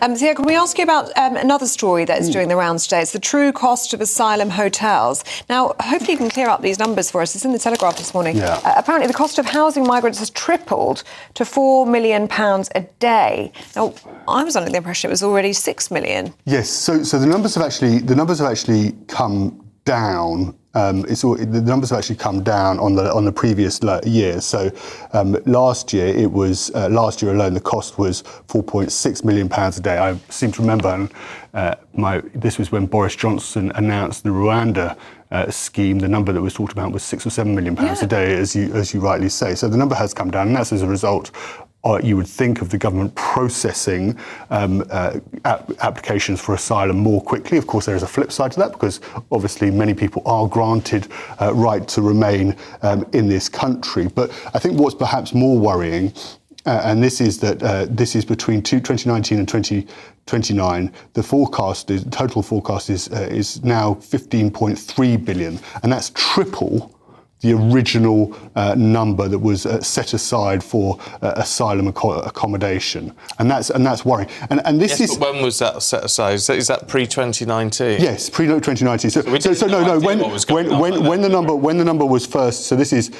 Thea, can we ask you about another story that is doing the rounds today? It's the true cost of asylum hotels. Now, hopefully you can clear up these numbers for us. It's in the Telegraph this morning. Yeah. Apparently the cost of housing migrants has tripled to £4 million a day. Now, I was under the impression it was already £6 million. Yes, so the numbers have actually come down. The numbers have actually come down on the previous year. So last year alone the cost was £4.6 million a day. I seem to remember, this was when Boris Johnson announced the Rwanda scheme. The number that was talked about was £6 or £7 million a day, as you rightly say. So the number has come down, and that's as a result. You would think of the government processing applications for asylum more quickly. Of course, there is a flip side to that, because obviously many people are granted right to remain in this country. But I think what's perhaps more worrying, and this is that this is between 2019 and 2029. The total forecast is now 15.3 billion, and that's triple the original number that was set aside for asylum accommodation, and that's worrying. And this is. But when was that set aside? Is that pre-2019? Yes, pre-2019. When the number was first. So this is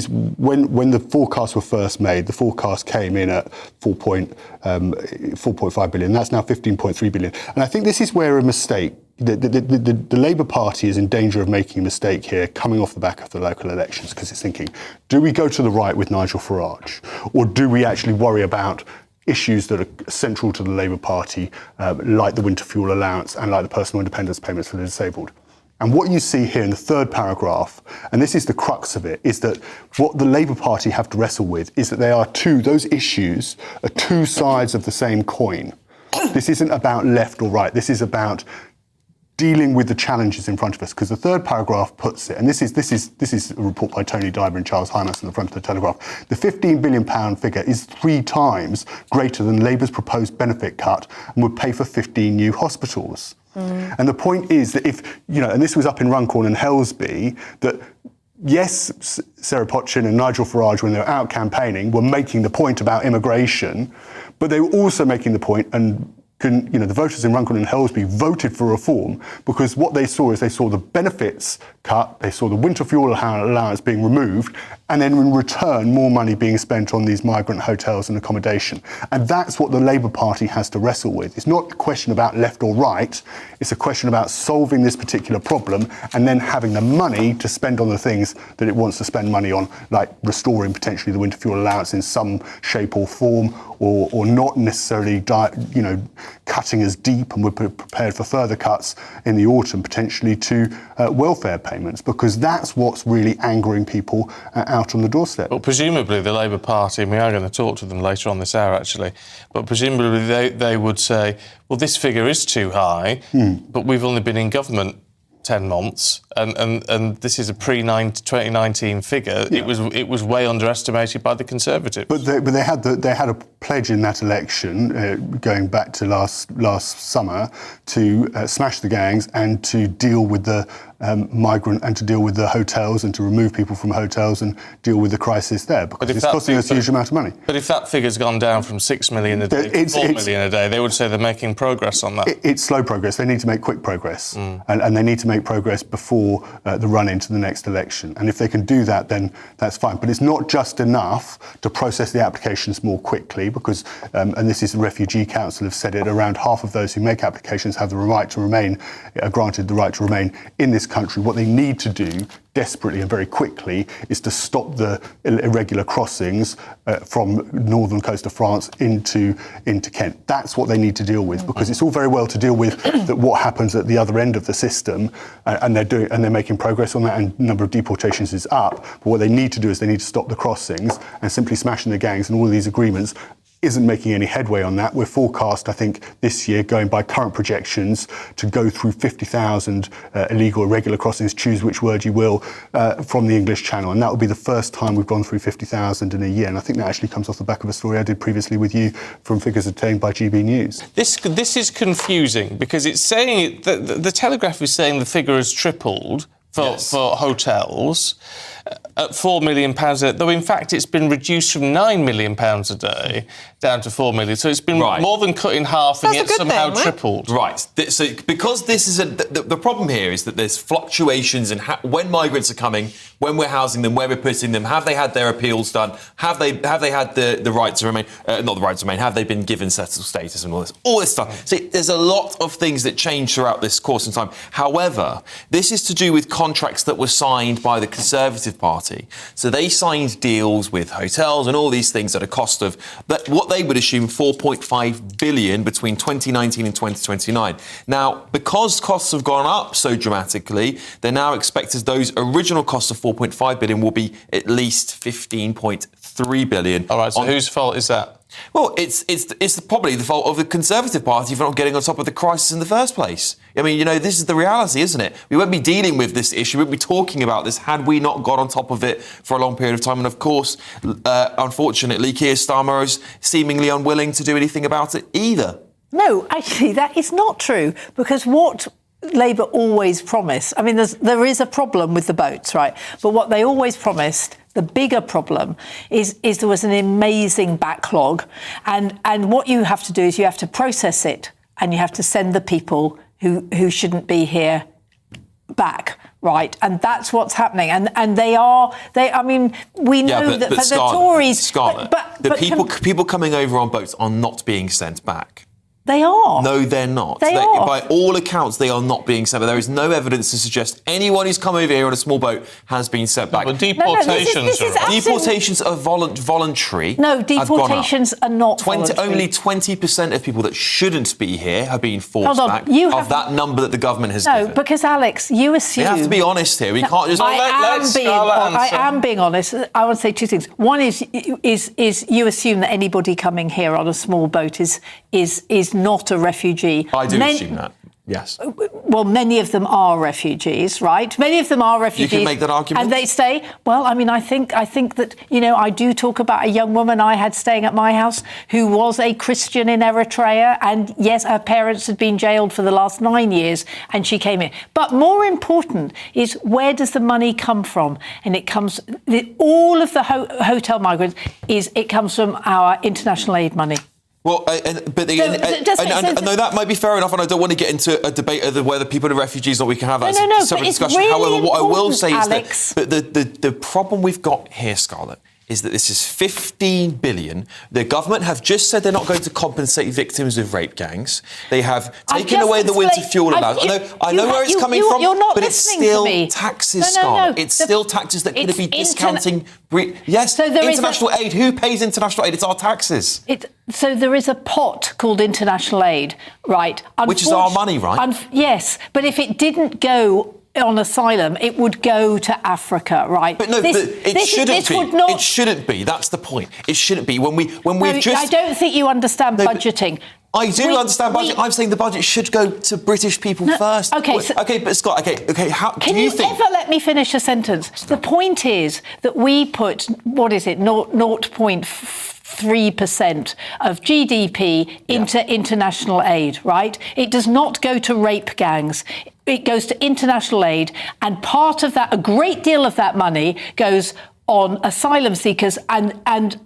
when the forecasts were first made. The forecast came in at 4.5 billion. That's now 15.3 billion. And I think this is where a mistake. The Labour Party is in danger of making a mistake here, coming off the back of the local elections, because it's thinking, do we go to the right with Nigel Farage, or do we actually worry about issues that are central to the Labour Party, like the winter fuel allowance and like the personal independence payments for the disabled? And what you see here in the third paragraph, and this is the crux of it, is that what the Labour Party have to wrestle with is that those issues are two sides of the same coin. This isn't about left or right. This is about dealing with the challenges in front of us, because the third paragraph puts it, and this is a report by Tony Diver and Charles Hymas on the front of the Telegraph. The £15 billion figure is 3 times greater than Labour's proposed benefit cut and would pay for 15 new hospitals. And the point is that if, and this was up in Runcorn and Helsby, that yes, Sarah Potchin and Nigel Farage, when they were out campaigning, were making the point about immigration, but they were also making the point, and the voters in Runcorn and Helsby voted for reform because what they saw is they saw the benefits cut, they saw the winter fuel allowance being removed, and then in return more money being spent on these migrant hotels and accommodation. And that's what the Labour Party has to wrestle with. It's not a question about left or right, it's a question about solving this particular problem and then having the money to spend on the things that it wants to spend money on, like restoring potentially the winter fuel allowance in some shape or form, or not necessarily cutting as deep, and we're prepared for further cuts in the autumn potentially to welfare payments, because that's what's really angering people out on the doorstep. Well, presumably the Labour Party, and we are going to talk to them later on this hour actually, but presumably they would say, well, this figure is too high, but we've only been in government 10 months, and this is a pre-2019 figure. Yeah. It was way underestimated by the Conservatives. But they had a pledge in that election, going back to last summer, to smash the gangs and to deal with the migrant, and to deal with the hotels, and to remove people from hotels and deal with the crisis there, because it's costing us a huge amount of money. But if that figure's gone down from 6 million a day to 4 million a day, they would say they're making progress on that. It's slow progress. They need to make quick progress, and they need to make progress before the run into the next election. And if they can do that, then that's fine. But it's not just enough to process the applications more quickly, because, and this is the Refugee Council have said it, around half of those who make applications have the right to remain, are granted the right to remain in this country. What they need to do desperately and very quickly is to stop the irregular crossings from northern coast of France into Kent. That's what they need to deal with, because it's all very well to deal with what happens at the other end of the system, and they're making progress on that, and the number of deportations is up. But what they need to do is they need to stop the crossings, and simply smashing the gangs and all of these agreements isn't making any headway on that. We're forecast, I think, this year, going by current projections, to go through 50,000 illegal, irregular crossings, choose which word you will, from the English Channel. And that will be the first time we've gone through 50,000 in a year. And I think that actually comes off the back of a story I did previously with you from figures obtained by GB News. This is confusing, because it's saying, the Telegraph is saying the figure has tripled for hotels at £4 million a day, though in fact it's been reduced from £9 million a day down to £4 million. So it's been more than cut in half and yet somehow tripled. Right. So because this is the problem here is that there's fluctuations in when migrants are coming, when we're housing them, where we're putting them. Have they had their appeals done? Have they had the right to remain? Not the right to remain. Have they been given settled status and all this stuff? See, there's a lot of things that change throughout this course in time. However, this is to do with contracts that were signed by the Conservative Party. So they signed deals with hotels and all these things at a cost of what they would assume 4.5 billion between 2019 and 2029. Now, because costs have gone up so dramatically, they're now expected those original costs of 4.5 billion will be at least 15.3 billion. All right, so whose fault is that? Well, it's probably the fault of the Conservative Party for not getting on top of the crisis in the first place. I mean, this is the reality, isn't it? We won't be dealing with this issue, we won't be talking about this had we not got on top of it for a long period of time. And of course, unfortunately, Keir Starmer is seemingly unwilling to do anything about it either. No, actually, that is not true, because what Labour always promised, I mean, there is a problem with the boats, right? But what they always promised, the bigger problem, is there was an amazing backlog. And what you have to do is you have to process it and you have to send the people who shouldn't be here back. Right, and that's what's happening, and I mean, we know that for the Tories, Scarlett, people coming over on boats are not being sent back. They are. No, they're not. They are. By all accounts, they are not being sent back. There is no evidence to suggest anyone who's come over here on a small boat has been sent back. But deportations deportations are voluntary. No, deportations are not voluntary. Only 20% of people that shouldn't be here have been forced back of that number that the government has given. No, because, Alex, you assume... We have to be honest here. We can't just... I am being honest. I want to say two things. One is you assume that anybody coming here on a small boat is not a refugee. I do assume that, yes. Well, many of them are refugees, right? Many of them are refugees. You can make that argument. And they stay. Well, I mean, I think that, I do talk about a young woman I had staying at my house who was a Christian in Eritrea. And yes, her parents had been jailed for the last 9 years and she came in. But more important is, where does the money come from? And it comes, all of the hotel migrants, it comes from our international aid money. Well, no, that might be fair enough, and I don't want to get into a debate of whether people are refugees or we can have that separate discussion. Really, however, what I will say Alex, is that the problem we've got here, Scarlett, is that this is 15 billion. The government have just said they're not going to compensate victims of rape gangs. They have taken away the winter fuel allowance. I know where it's coming from, but it's still taxes, Scarlett. It's still taxes that could be discounting... Yes, so international aid. Who pays international aid? It's our taxes. So there is a pot called international aid, right? Which is our money, right? Yes, but if it didn't go on asylum, it would go to Africa, right? But no, it shouldn't be. That's the point. It shouldn't be. I don't think you understand budgeting. I do understand budget. I'm saying the budget should go to British people first. Okay, but Scott, how can you ever let me finish a sentence? The point is that we put, 0.3% of GDP into international aid, right? It does not go to rape gangs. It goes to international aid, and part of that, a great deal of that money, goes on asylum seekers and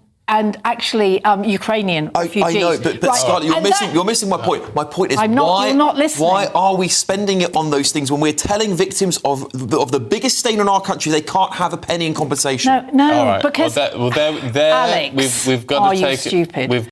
actually Ukrainian refugees. I know, but Scarlett, you're missing my point. My point is, you're not listening. Why are we spending it on those things when we're telling victims of the biggest stain on our country they can't have a penny in compensation? No, right. because Alex, we've got to take it.